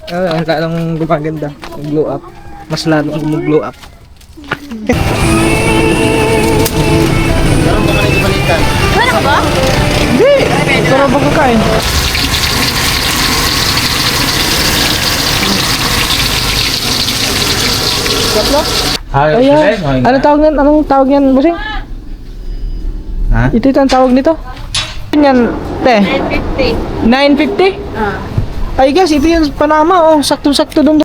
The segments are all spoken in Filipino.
Ang lalong gumaganda, mag-glow up. Mas lalong mag-glow up. Meron ba kanina balikan? Wala ka ba? Hindi! Ito na ba kakain? Ayan. Anong tawag yan? Anong tawag yan, bossing? Ha? Ito ang tawag nito? Yan, te. 950. 950? Ay guys, ito yung Panama, oh. Sakto-sakto doon.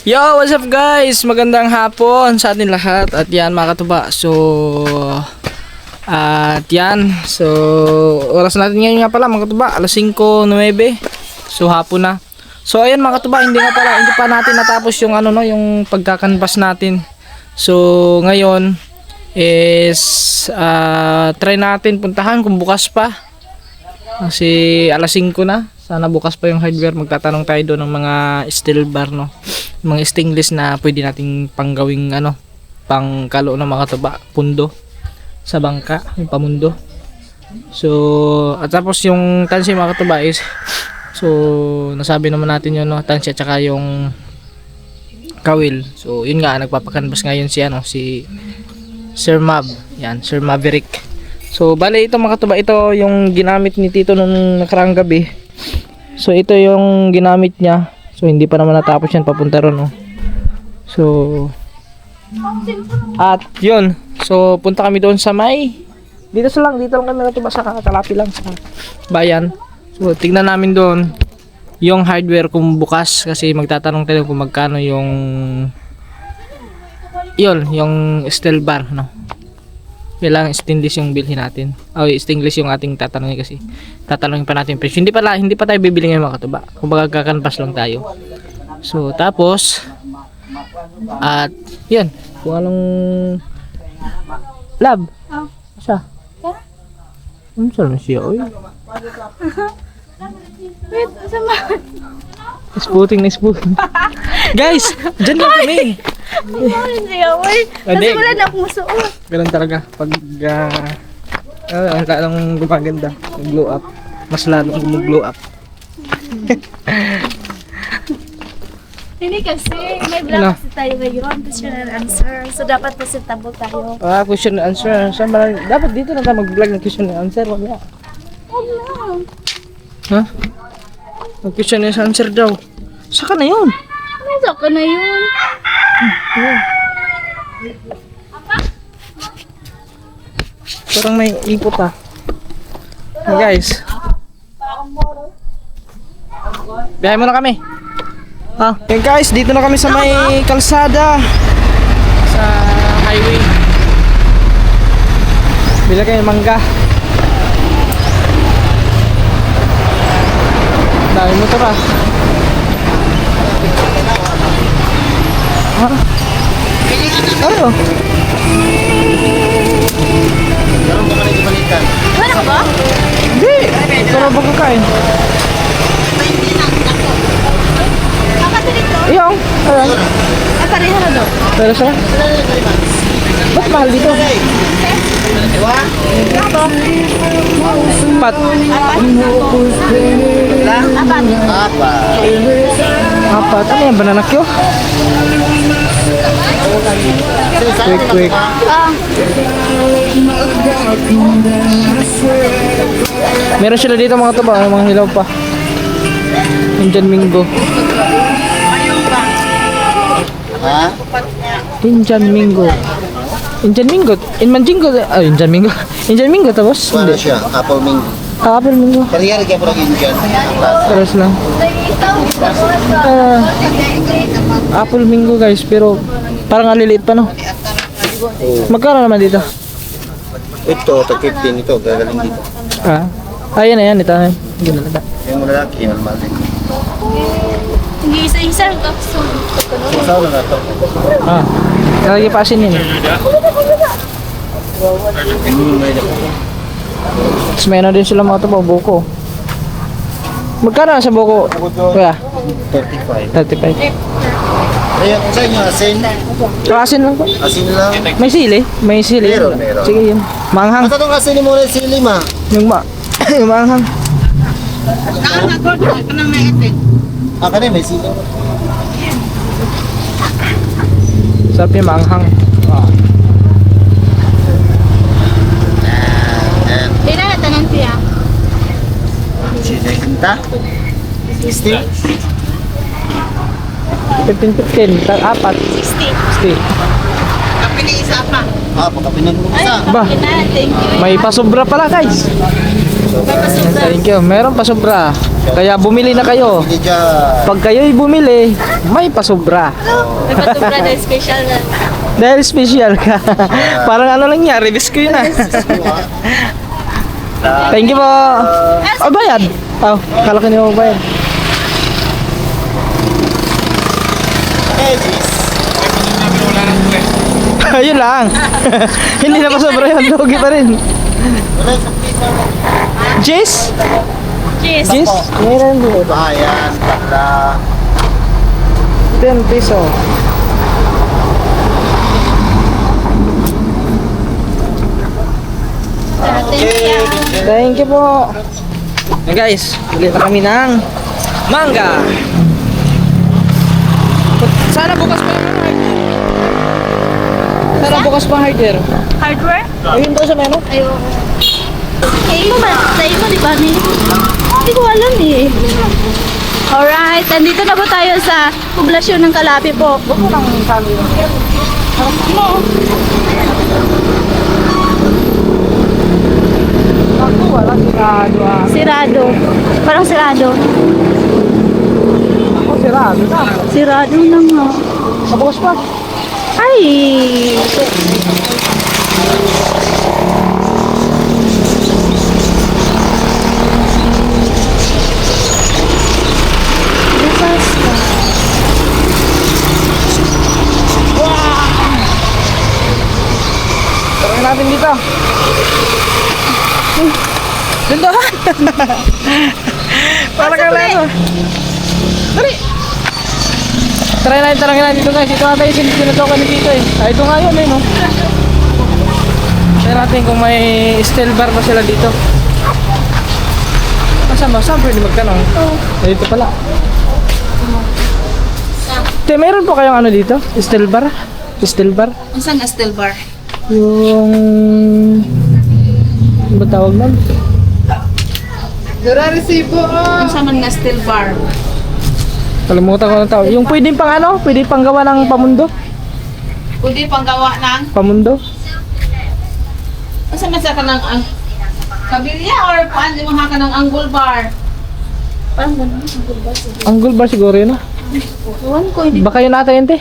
Yo, what's up guys? Magandang hapon sa atin lahat. At yan mga katuba. At yan. So, oras natin ngayon nga pala mga katuba. Alas 5:09. So, hapon na. So, ayan mga katuba. Hindi pa natin natapos yung ano no, yung pagkakanvas natin. So, ngayon is try natin puntahan kung bukas pa. Kasi alas 5 na. Sana bukas pa yung hardware. Magtatanong tayo doon ng mga steel bar no. Mga stainless na pwede nating panggawing ano, pangkalo ng mga tuba, pundo sa bangka, yung pamundo. So, at tapos yung tansya mga katuba is, so nasabi naman natin yun no, tansya tsaka yung kawil. So, yun nga nagpapakanvas ngayon si ano, si Sir Mav. Yan, Sir Maverick. So, bale ito mga katuba, ito yung ginamit ni Tito nung nakarang gabi. So, ito yung ginamit niya. So, hindi pa naman natapos yan papunta ron, no? So, at yun. So, punta kami doon sa may dito lang kami natuba sa kalapi lang sa bayan. So, tignan namin doon yung hardware kung bukas kasi magtatanong tayo kung magkano yung yung steel bar, no? Kailangan stainless yung bilhin natin. Stainless yung ating tatanungin kasi tatanungin pa natin presyo. Hindi pa tayo bibili ngayon mga katuba. Kumbaga kakanvas lang tayo. So tapos at yun, kung anong lab. Siya. Saan siya? Oy. Wait, sama. Spooting. Guys, dyan lang kami. Ano siya, uy? Kasi wala na akong suot. Ganun talaga pag ang lalong gumaganda, mag-glow up. Mas lalong mag-glow up. Hindi kasi, may vlog kasi tayo ngayon, question and answer. So dapat presentable tayo. Question and answer. Saan ba? Dapat dito na tayo mag-vlog ng question and answer. Wag na. Ha? Mag-question and answer daw. Saka na yun. Nasa ka na yun. Parang may input ah. Hey guys. Biyahe muna kami. Hey guys, dito na kami sa may kalsada. Sa highway. Bila kayo mangga. Dami motor ah. Ano? Meron ba kanina balikan? Wala ka ba? Hindi! Ito na ba kakain? Apat dito? Iyong! Ayan. Pareha na daw. Pero siya? Ba't mahal dito? Pat. Apat. Ano yan? Bananakyo? Quick. Meron sila dito mga tuba, mga hilaw pa. Indian Mingo. Ha? Indian Mingo. Indian Mingo tapos? Ano siya? Apple Mingo. Apple Mingo. Kariyari kaya parang Indian. Pares lang. Apple Mingo guys, pero parang aliliit pa no? Magkano naman dito? Ito, tag 15 ito. Gagaling dito. Ayan na yan, ito. Ginalada. Yung malaki, normal din. Hindi isa-isa. Masawa na ito. Nalagay pa asin yun. Tapos may ano din sila mga ito, buko. Magkano sa buko? Kuya? 35. 35. Ayun, sa inyo, asin. Asin lang po. Asin lang. May sili? May sili. Meron, meron. Sige yun. Manghang. Basta itong asin mo na sili, ma. Yung yung manghang. Ah, kanina may sili. Sarap yung manghang. Ah. Pila na tanan siya. Sili kita. 60. 15-15. Apat. 60. 60. Ah, pagkapinag mo Ay, isa. Ba? thank you. May pasobra pala guys. May pasubra. Thank you. Meron pasobra. Kaya bumili na kayo. Hindi dyan. Pag kayo'y bumili, may pasobra. May pasubra na special na. Dahil special ka. Parang ano lang niya, release ko yun ah. Thank you po. Oh, bayad. Oh, kala ko niyo bayad. Eh, sis. Ayun lang. Hindi na pasobra yun. Lugi pa rin. Wala sa pizza. Jess? Cheers. Jess? Meron po. Bayan, takla. 10 peso. Thank you po. Hey guys, ulit na kami ng mangga. Sana bukas pa yung hardware. Sana bukas pa hardware. Hardware? Ayun daw sa menu. Ayaw. Sa imo, di ba? Hindi ko alam eh. Alright, nandito na po tayo sa poblasyon ng Kalapi po. Huwag mo lang sabi. Ako wala sirado ah. Sirado. Parang sirado. Ako sirado na. Sirado na nga. Bukas pa. Ay! Bukas pa. Tarayin natin dito. Dito ha? Para ka lang ano. Tari! Tarayin natin dito guys. Ito natin yung sinutokan ni dito eh. Ah, ito nga yun eh no. Tarayin natin kung may steel bar pa sila dito. Saan pwede magtanong? Dito pala. Te, meron po kayong ano dito? Steel bar? Steel bar? Saan nga steel bar? Yung... Ano ba tawag nun? Ang saman nga steel bar. Kalimutan ko na tawag. Yung pwedeng pang ano? Pwede pang gawa ng pamundo? Pwede pang gawa ng Pamundo? asa man sa kanang ang kabilya or paan di mo haka ng angle bar. Parang ganun. Angle bar siguro yun ah. Ewan ko, hindi. Baka yun natin yun te.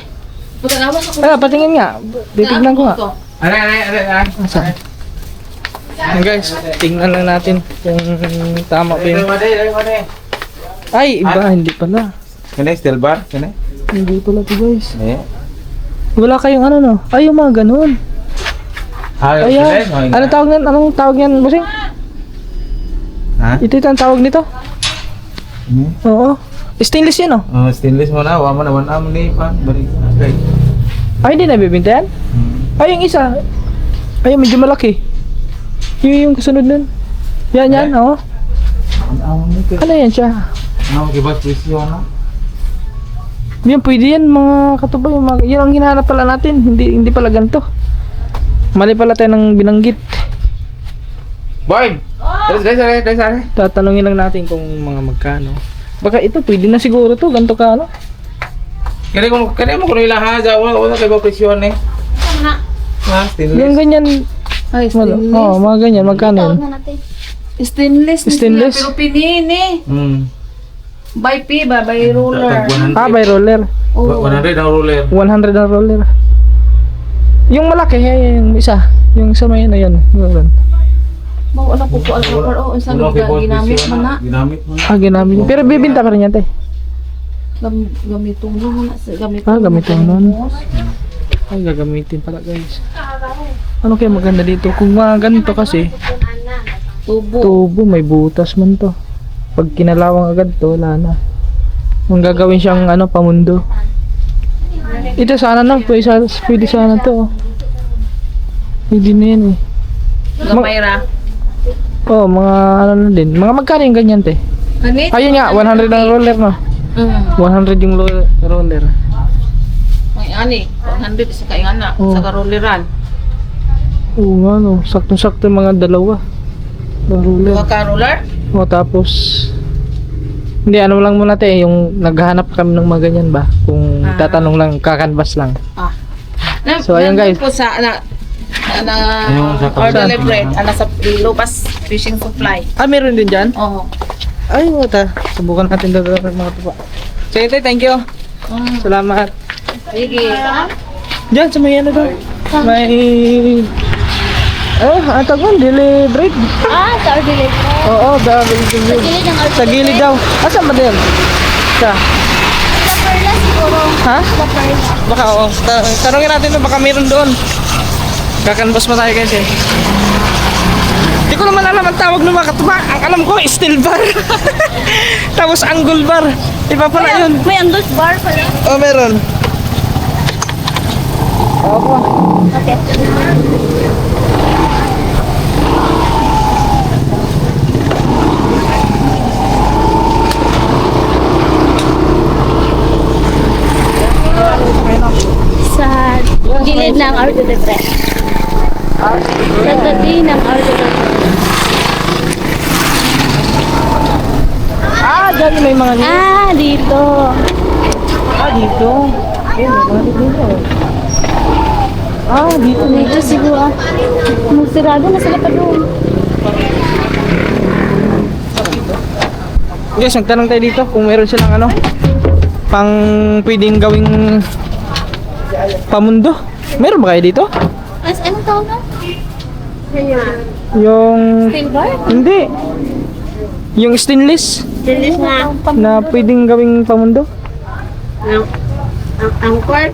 Pagkanawa ko. Ah, patingin nga. Titignan ko nga. Aray. Saan? Yan guys, tingnan lang natin kung tama ba yun. Ay, iba, hindi pala. Kena steel bar? Kena? Hindi pala to guys. Eh. Wala kayong ano no? Ay, yung mga ganun. Ayan. Ano tawag yan? Anong tawag yan, bossing? Ha? Ito ang tawag nito? Oo. Stainless yan oh. Oh, stainless mo na. Wala mo naman amo ni pan. Balik. Okay. Ay, hindi nabibinta yan? Ay, yung isa. Ay, medyo malaki. Yung kasunod nun. Yan, oo. Amo ni ka. Ano yan siya? Ano kibat presyo na? Yan, pwede yan mga katuba. Yung mga, yan ang hinahanap pala natin. Hindi pala ganito. Mali pala tayo ng binanggit. Boy! Dali. Tatanungin lang natin kung mga magkano. Baka ito, pwede na siguro to. Ganito ka ano? Kaya mo kuno ilaha sa wala kay ba presyo ni. Ha, Yung stainless. ganyan. Ay, Oo, mga ganyan. Magkano yun? Tawag na natin. Stainless. Stainless? Pero pinini. By P ba? By roller. Ah, by roller. 100 ang roller. 100 ang roller. Yung malaki, yung isa. Yung sa may na yan. Yun. Mau anak ko po alcohol. Oh, unsa Kuno kay boss ginamit presyo man na. Ginamit mo na. Ah, ginamit. Pero bibinta ka rin yan, te. Gamitong mo na sa Ah, gamitin nun. Ay, gagamitin pala, guys. Ano kaya maganda dito? Kung mga ganito kasi, Tubo. tubo, may butas man to. Pag kinalawang agad to, wala na. Kung gagawin siyang ano, pamundo. Ito sana na, pwede sana to. Pwede na yan eh. Gamayra. Oh, mga ano na din. Mga magkano yung ganyan te? Ganit? Ayun nga, 100 ang roller no? 100 yung roller. May ani, 100 sa kaingana, Oh. sa karuliran. Oo nga no, saktong-sakto yung mga dalawa. Ng roller. Dua ka roller? O tapos, hindi ano lang muna te, yung naghahanap kami ng mga ganyan ba? Kung tatanong lang, kakanvas lang. So, ayun, guys. Po sa, Yung sa order kabsat. libre, sa Lupas Fishing Supply. Ah, meron din dyan? Oo. Ay, wata. Subukan natin daw mga tupa. Sige te, thank you. Salamat. Sige. Diyan, sa may ano daw. May... ang tawag deliberate. Sa Ordinate. Oo, Gilid ng sa gilid daw. Asan ba din? Sa? Sa Perla siguro. Ha? Sa Perla. Baka oo. Tanungin natin baka meron doon. Kakanbas mo tayo guys eh. Hindi ko naman alam ang tawag ng mga katuba. Ang alam ko, steel bar. Tapos angle bar. Iba pala yun. May angle bar pala. Oh, meron. Opo. Okay. Sa gilid ng Ordinate. Sa tabi ng Ordinate. Ah, dyan may mga Dito. dito. Ayun, may mga dito. Dito. Dito siguro. Magsirado na sila pa doon. Guys, magtanong tayo dito kung meron silang ano pang pwedeng gawing pamundo. Meron ba kayo dito? Anong tawag na? Yung Steel bar? hindi. Yung stainless Stainless na. na pwedeng gawing pamundo. Ang cord,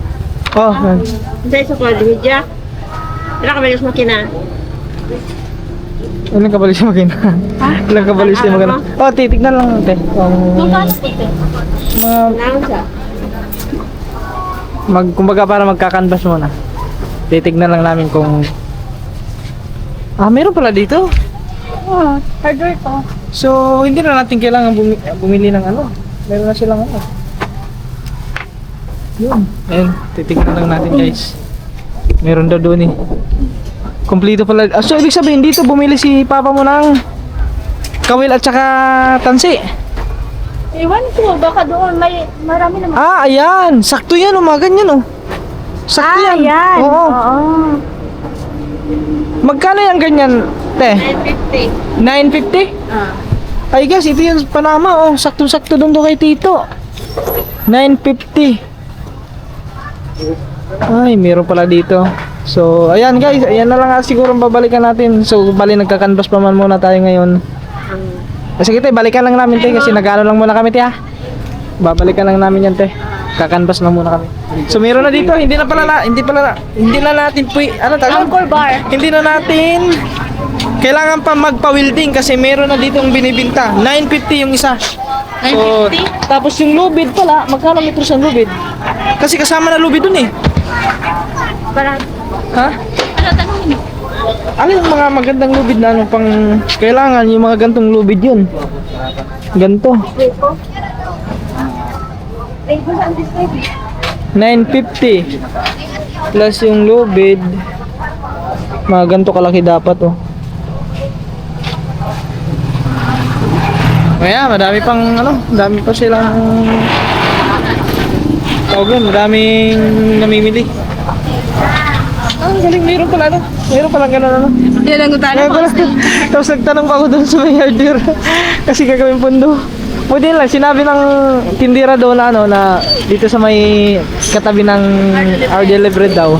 Oh, sa cord, media. Wala ka balis makina. ilang kabalis yung magina? Ilang kabalis yung magina? Oh, titignan lang natin. Magkano ito? Nang sa. Kumbaga para magkakanvas muna. Titignan lang namin kung meron pala dito. Hardware to. So, hindi na natin kailangan bumili ng ano. Meron na silang ano. Yun. Ayun, titignan lang natin guys. Meron daw doon eh. Kompleto pala. So, ibig sabihin dito bumili si papa mo ng kawil at saka tansi. Ewan ko, baka doon may marami naman. Ayan. Sakto yan oh, mga ganyan oh. Sakto yan. Yan. Oo. Magkano yung ganyan, te? 950. 950? Ay guys, ito yung Panama oh. Sakto-sakto doon kay Tito. 950. Ay, meron pala dito. So, ayan guys, ayan na lang siguro ang babalikan natin. So, bali nagka-canvas pa man muna tayo ngayon. Sige te, balikan lang namin te kasi nag-ano lang muna kami te ha. Babalikan lang namin yan te. Kakanvas lang muna kami. So, meron na dito, hindi na natin Angkor bar. hindi na natin kailangan pa magpa-welding kasi meron na dito ang binibinta. 950 yung isa. So, tapos yung lubid pala, magkano metros ang lubid? Kasi kasama na lubid dun eh. Para, Ha? ano tanongin mo? Ano yung mga magandang lubid na ano pang kailangan yung mga gantong lubid yun? Ganto. 950 plus yung lubid. Mga ganto kalaki dapat oh. Kaya madami pang ano, madami pa silang madaming namimili. Ang galing, meron pala ano. Meron pala ganun ano. Yan ang utana Meron pala. Tapos nagtanong pa ako doon sa may hardware. Kasi gagawin pundo. Buti lang, sinabi ng tindira doon na ano na dito sa may katabi ng RJ Libre daw.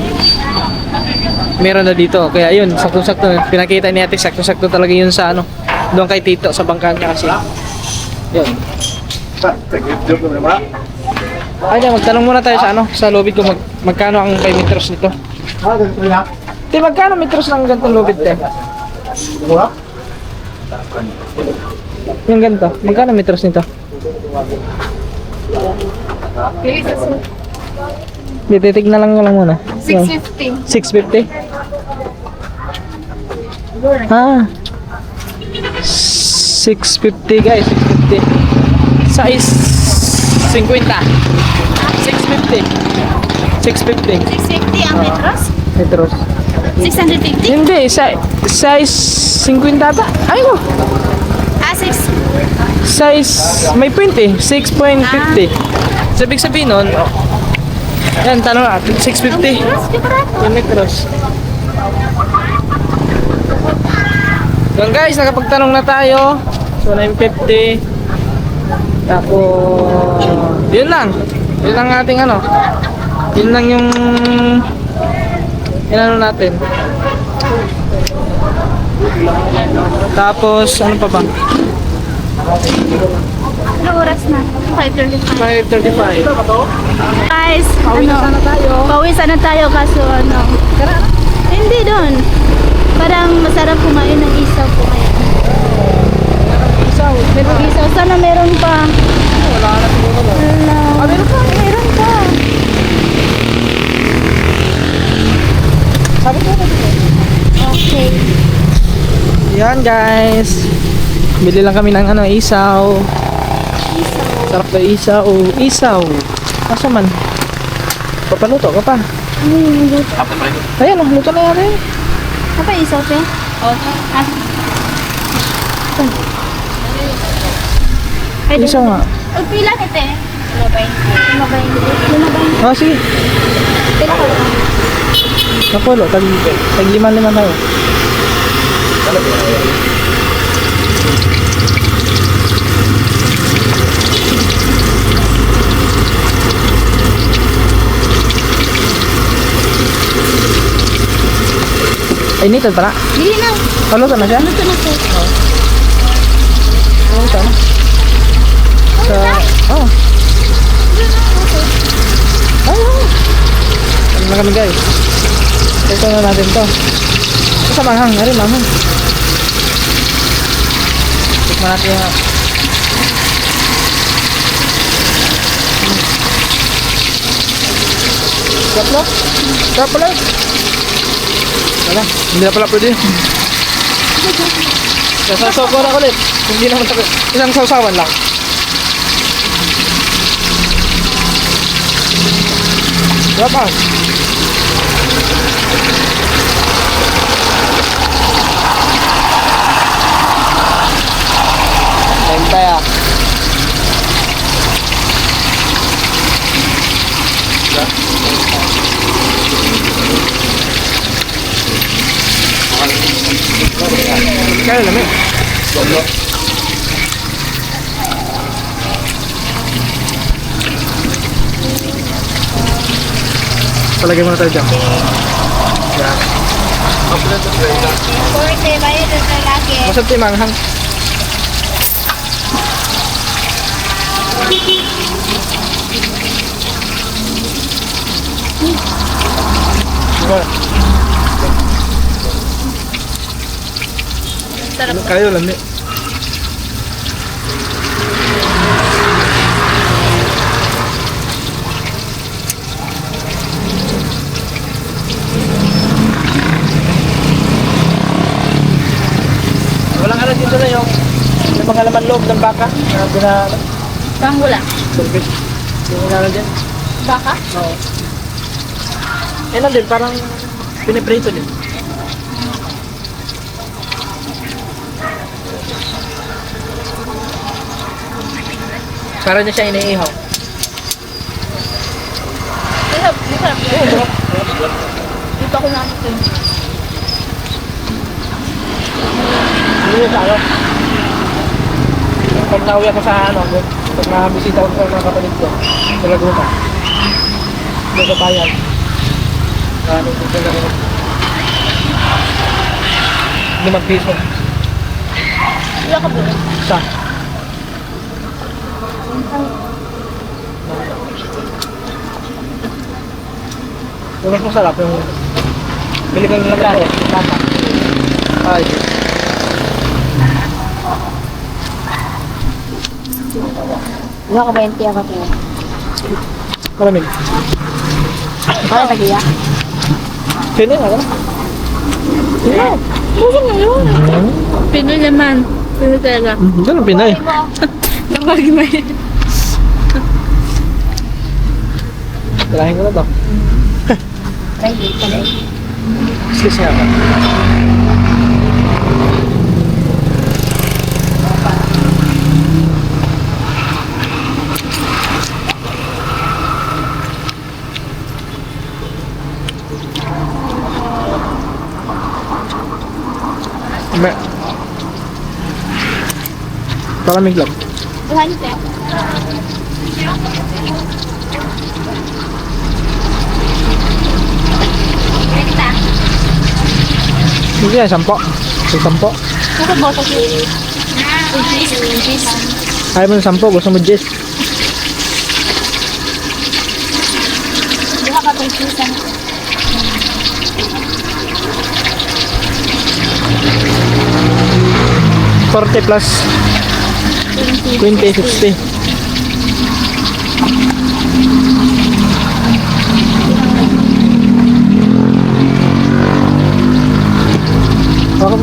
Meron na dito. Kaya yun, sakto-sakto. Pinakita ni ate, sakto-sakto talaga yun sa ano. Doon kay Tito sa bangka niya kasi. Yun. Ay, magtanong muna tayo sa ano, sa lubid ko magkano ang 5 meters nito. Te, magkano meters ng ganitong lubid, te? Yung ganito, magkano meters nito? Titignan lang muna. 650. 650? Ah. 650 guys, 650. Size 50. 650. 650. 650 ang metros? Metros. 650? Hindi, size 50 ata. Ay ko. Ah, 6. Size, may print eh. 6.50. So, ibig sabihin nun, yan, tanong na, 650. Metros? Di ba rato? Yung metros. So guys, nakapagtanong na tayo. So 950. Tapos yun lang. Yun lang ating ano. Yun lang yung inano natin. Tapos ano pa ba? Ano oras na? 5:35. 5:35. Guys, Pawisan na tayo. pawisan na tayo kaso ano. Hindi doon. Parang masarap kumain ng isaw po ngayon. Isaw. Merong isaw. Sana meron pa. Wala na siguro. Wala. Meron pa. Meron pa. Sabi ko na dito. Okay. Yan guys. Bili lang kami ng ano, isaw. Sarap na isaw. Isaw. Asa man? Papaluto ka pa. Ano yung luto? Ayan, oh, luto na yan. Apa isaw pe? Ay, Isaw nga. O, pila kete? 5. Oh, sige. Pila ka? Napulo. Tag 5 tayo. Ay, nito pala. Dili na. Paluto na siya? Luto na po. Paluto na. Sa... Oh. Ay, oh. Ano na kami guys? Ito na natin to. Ito sa manghang. Ari, manghang. Tikman natin yung... Sarap no? Sarap pala. Wala, hindi na pala pwede. Sasasaw ko na ulit. Hindi naman tayo. Isang sausawan lang. Sarap ah. Time tayo. Kaya lamig. Palagay muna tayo dyan. Yan. Korte, bayad sa lalaki. Masarap yung manghang. Diba? Kayo lang eh. Walang ano dito na yung mga laman loob ng baka na Panghula. service. Yung inano dyan. Baka? Oo. Eh lang din, parang piniprito din. Para niya siya iniihaw. Masarap. Masarap. Dito ako nakakita. Hindi niya sa ano. Pag nauwi ako sa ano, pag nakabisita ako sa mga kapatid ko, sa Laguna. Sa bayan. Ano, sa Laguna. 5 piso. Wala ka po. Isa. Yung mas masarap yung bili ka ng lahat. Tama. Ay. Wala ka 20 ako po. Malamig. Kaya tagiya. Pinoy nga lang. Bukan na yun. Pinoy naman. Pinoy talaga. Ganun Pinoy. Kapag may... Tirahin ko na to. Excuse nga ba? Ba? Palamig lang. Buhan ka. Kita. Hindi yan, 10. Sa 10. Bukan mo sa kiyo. Ayaw mo ng 10, gusto mo 10. Hindi ka pag-isan. 40 plus 20, 60. Bakit?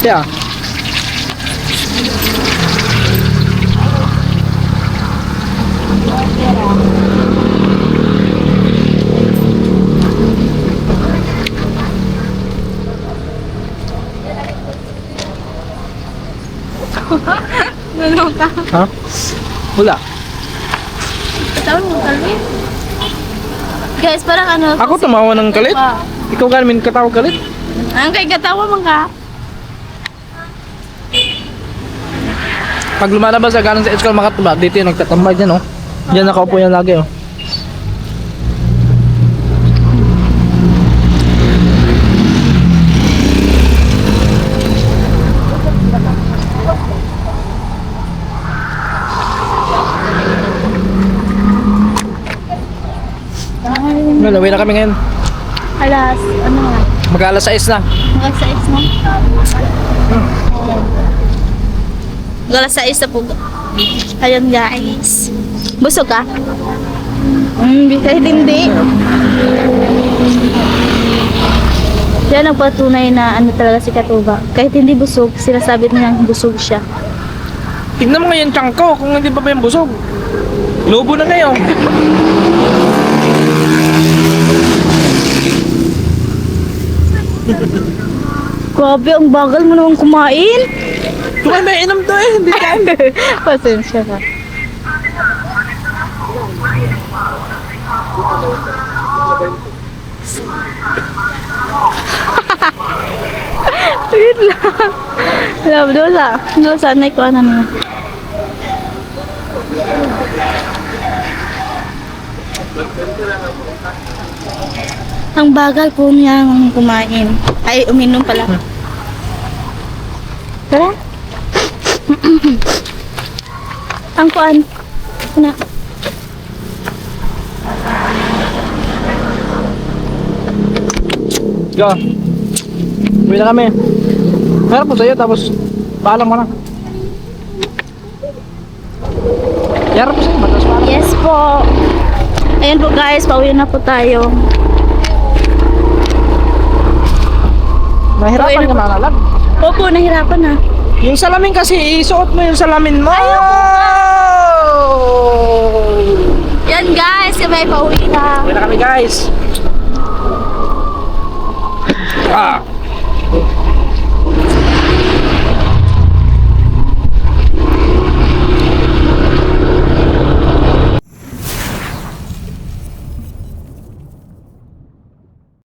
Yeah. Nalong ka. Ha? Wala. Tawag mo kami. Guys, parang ano. Ako tumawa ng kalit? Ah. Ikaw gamin katawag kalit? Ang kay katawa man ka. Pag lumalabas sa galing sa school makatubag, dito yung nagtatambay dyan, oh. Diyan nakaupo yan lagi, oh. Well, uwi na kami ngayon. Alas, ano nga. Mag-alas 6 na. Mga sa is mo. Galas sa isa po. Ayun guys. Busog ka? Kahit hindi. Yan ang patunay na ano talaga si Katuba. Kahit hindi busog, sinasabi niya busog siya. Tignan mo ngayon tiyang ko kung hindi pa ba yung busog. Lobo na ngayon. Grabe, ang bagal mo naman kumain. Kung may inom to eh, hindi ka. Pasensya ka. Wait lang. Love, dola. Dola, sanay ko ano na. Ang bagal po niya kumain. Ay, uminom pala. Tara. Ang kuan. Na. Go. Uwi na kami. Meron po sa'yo, tapos paalam mo na. Yarap po sa'yo, batas paalam. Yes po. Ayan po guys, pauwi na po tayo. Nahirapan ka na nalag. Opo, nahirapan na. Yung salamin kasi, isuot mo yung salamin mo. Yan guys, kami pauwi na. Uwi na kami guys. Ah.